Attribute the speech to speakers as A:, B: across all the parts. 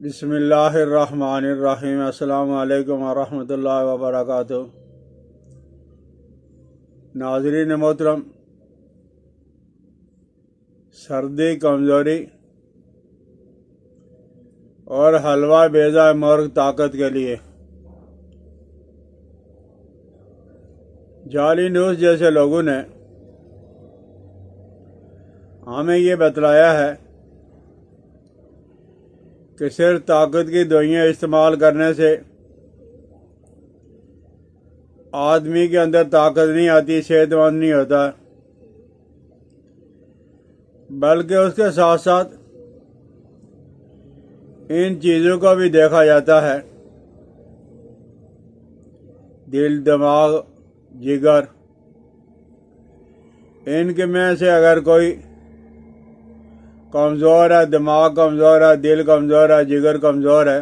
A: بسم اللہ الرحمن الرحیم۔ السلام علیکم ورحمۃ اللہ وبرکاتہ۔ ناظرین محترم، سردی، کمزوری اور حلوہ بیضہ مرغ طاقت کے لیے۔ جعلی نیوز جیسے لوگوں نے ہمیں یہ بتلایا ہے کہ صرف طاقت کی دوائیاں استعمال کرنے سے آدمی کے اندر طاقت نہیں آتی، صحت مند نہیں ہوتا، بلکہ اس کے ساتھ ساتھ ان چیزوں کو بھی دیکھا جاتا ہے، دل، دماغ، جگر، ان کے میں سے اگر کوئی کمزور ہے، دماغ کمزور ہے، دل کمزور ہے، جگر کمزور ہے،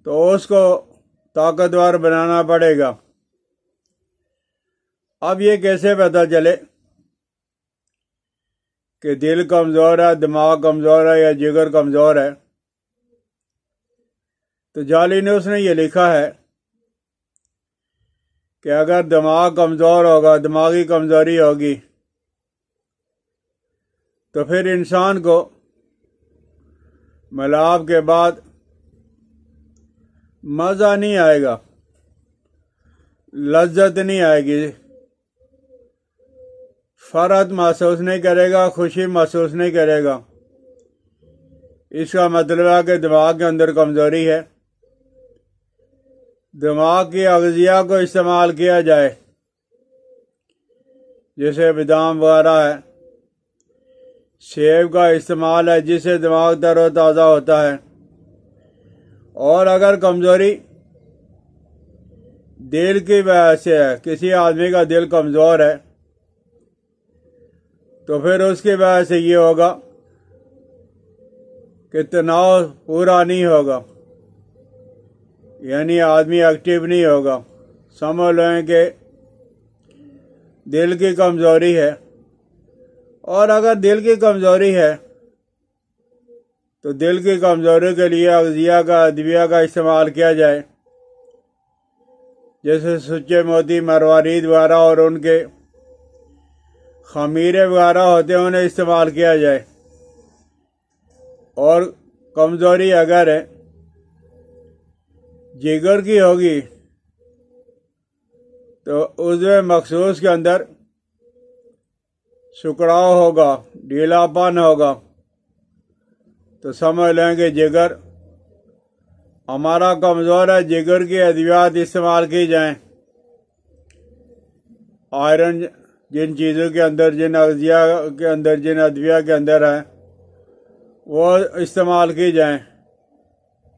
A: تو اس کو طاقتور بنانا پڑے گا۔ اب یہ کیسے پتہ چلے کہ دل کمزور ہے، دماغ کمزور ہے یا جگر کمزور ہے؟ تو جعلی نیوز نے یہ لکھا ہے کہ اگر دماغ کمزور ہوگا، دماغی کمزوری ہوگی، تو پھر انسان کو ملاپ کے بعد مزہ نہیں آئے گا، لذت نہیں آئے گی، فرحت محسوس نہیں کرے گا، خوشی محسوس نہیں کرے گا۔ اس کا مطلب ہے کہ دماغ کے اندر کمزوری ہے۔ دماغ کی اغذیہ کو استعمال کیا جائے، جیسے بادام وغیرہ ہے، سیب کا استعمال ہے، جس سے دماغ تر و تازہ ہوتا ہے۔ اور اگر کمزوری دل کی وجہ سے ہے، کسی آدمی کا دل کمزور ہے، تو پھر اس کی وجہ سے یہ ہوگا کہ تناؤ پورا نہیں ہوگا، یعنی آدمی ایکٹیو نہیں ہوگا۔ سمجھ لیں کہ دل کی کمزوری ہے، اور اگر دل کی کمزوری ہے تو دل کی کمزوری کے لیے اغذیہ کا، ادویہ کا استعمال کیا جائے، جیسے سچے موتی، مروارید وغیرہ اور ان کے خمیرے وغیرہ ہوتے ہیں، انہیں استعمال کیا جائے۔ اور کمزوری اگر ہے جگر کی ہوگی تو عضو مخصوص کے اندر سکڑاؤ ہوگا، ڈھیلا پن ہوگا، تو سمجھ لیں کہ جگر ہمارا کمزور ہے۔ جگر کی ادویات استعمال کی جائیں، آئرن جن چیزوں کے اندر، جن اغذیہ کے اندر، جن ادویہ کے اندر ہے، وہ استعمال کی جائیں۔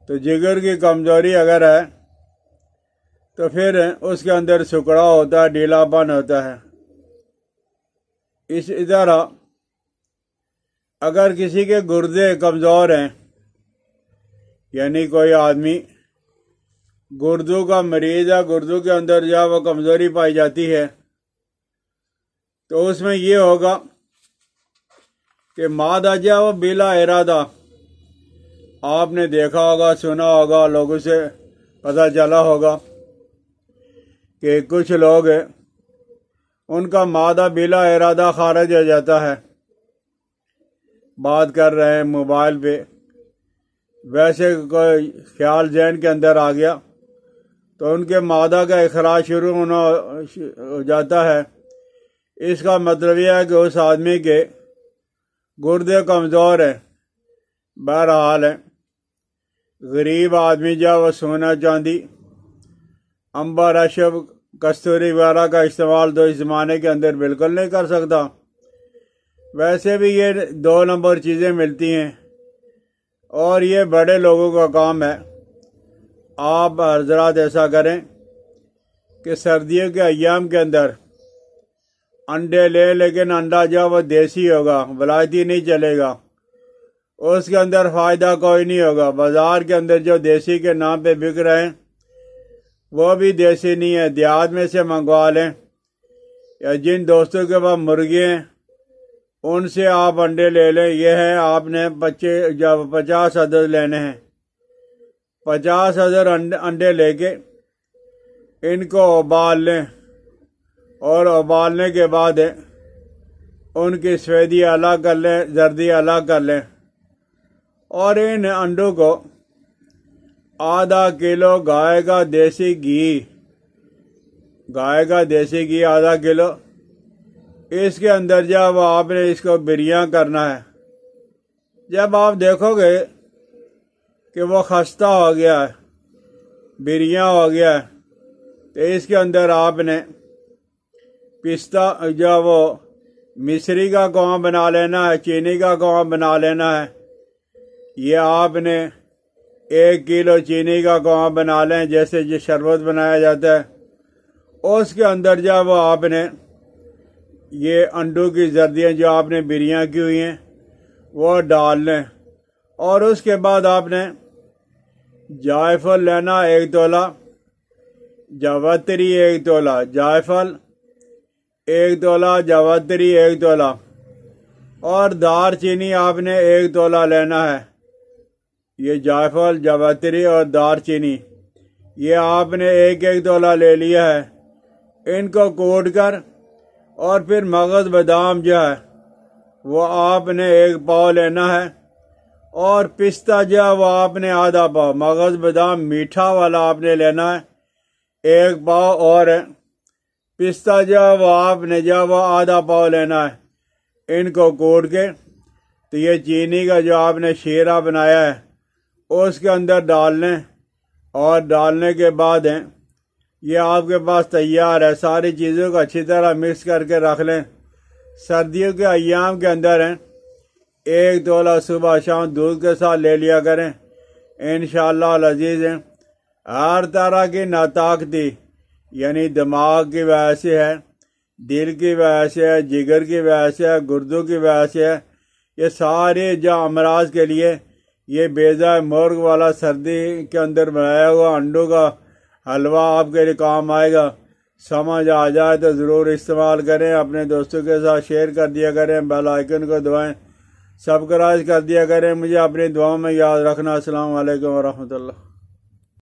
A: تو جگر کی کمزوری اگر ہے تو پھر اس کے اندر سکڑاؤ ہوتا ہے، ڈھیلا پن ہوتا ہے۔ اس طرح اگر کسی کے گردے کمزور ہیں، یعنی کوئی آدمی گردوں کا مریض ہے، گردوں کے اندر جب وہ کمزوری پائی جاتی ہے، تو اس میں یہ ہوگا کہ مادہ جو وہ بلا ارادہ، آپ نے دیکھا ہوگا، سنا ہوگا، لوگوں سے پتہ چلا ہوگا کہ کچھ لوگ ہیں، ان کا مادہ بلا ارادہ خارج ہو جاتا ہے، بات کر رہے ہیں موبائل پہ، ویسے کوئی خیال ذہن کے اندر آ گیا تو ان کے مادہ کا اخراج شروع ہونا ہو جاتا ہے۔ اس کا مطلب یہ ہے کہ اس آدمی کے گردے کمزور ہیں۔ بہرحال ہے، غریب آدمی جب وہ سونا چاندی، عنبر، اشب، کستوری وغیرہ کا استعمال تو اس زمانے کے اندر بالکل نہیں کر سکتا۔ ویسے بھی یہ 2 نمبر چیزیں ملتی ہیں، اور یہ بڑے لوگوں کا کام ہے۔ آپ حضرات ایسا کریں کہ سردیوں کے ایام کے اندر انڈے لیں، لیکن انڈا جو وہ دیسی ہوگا، ولایتی نہیں چلے گا، اس کے اندر فائدہ کوئی نہیں ہوگا۔ بازار کے اندر جو دیسی کے نام پہ بک رہے ہیں وہ بھی دیسی نہیں ہے، دیہات میں سے منگوا لیں، یا جن دوستوں کے پاس مرغی ہیں ان سے آپ انڈے لے لیں۔ یہ ہے آپ نے 50 عدد لینے ہیں۔ 50 عدد انڈے لے کے ان کو ابال لیں، اور ابالنے کے بعد ان کی سفیدی الگ کر لیں، زردی الگ کر لیں، اور ان انڈوں کو آدھا کلو گائے کا دیسی گھی آدھا کلو، اس کے اندر جب آپ نے اس کو بریاں کرنا ہے۔ جب آپ دیکھو گے کہ وہ خستہ ہو گیا ہے، بریاں ہو گیا ہے، تو اس کے اندر آپ نے پستہ جو وہ مصری کا کنواں بنا لینا ہے، چینی کا کنواں بنا لینا ہے۔ یہ آپ نے 1 کلو چینی کا کنواں بنا لیں، جیسے جو شربت بنایا جاتا ہے۔ اس کے اندر جب آپ نے یہ انڈوں کی زردیاں جو آپ نے بریاں کی ہوئی ہیں وہ ڈال لیں، اور اس کے بعد آپ نے جائفل لینا 1 تولہ، جاوتری 1 تولہ، جائفل 1 تولہ، جاوتری 1 تولہ، اور دار چینی آپ نے 1 تولہ لینا ہے۔ یہ جائفل، جاوتری اور دار چینی یہ آپ نے 1 تولہ لے لیا ہے۔ ان کو کوٹ کر، اور پھر مغز بادام جو ہے وہ آپ نے 1 پاؤ لینا ہے، اور پستہ جو ہے وہ آپ نے آدھا پاؤ، مغز بادام میٹھا والا آپ نے لینا ہے 1 پاؤ، اور پستہ جو ہے وہ آپ نے وہ آدھا پاؤ لینا ہے۔ ان کو کوٹ کے تو یہ چینی کا جو آپ نے شیرہ بنایا ہے اس کے اندر ڈال لیں، اور ڈالنے کے بعد یہ آپ کے پاس تیار ہے۔ ساری چیزوں کو اچھی طرح مکس کر کے رکھ لیں۔ سردیوں کے ایام کے اندر 1 تولہ صبح شام دودھ کے ساتھ لے لیا کریں، انشاءاللہ العزیز۔ ہر طرح کی ناطاقتی، یعنی دماغ کی وجہ سے ہے، دل کی وجہ سے ہے، جگر کی وجہ سے ہے، گردوں کی وجہ سے ہے، یہ سارے جو امراض کے لیے یہ بیضہ مرغ والا سردی کے اندر بنایا ہوا انڈوں کا حلوہ آپ کے لیے کام آئے گا۔ سمجھ آ جائے تو ضرور استعمال کریں، اپنے دوستوں کے ساتھ شیئر کر دیا کریں، بیل آئیکن کو دبائیں، سبسکرائب کر دیا کریں۔ مجھے اپنی دعاؤں میں یاد رکھنا۔ السلام علیکم ورحمۃ اللہ۔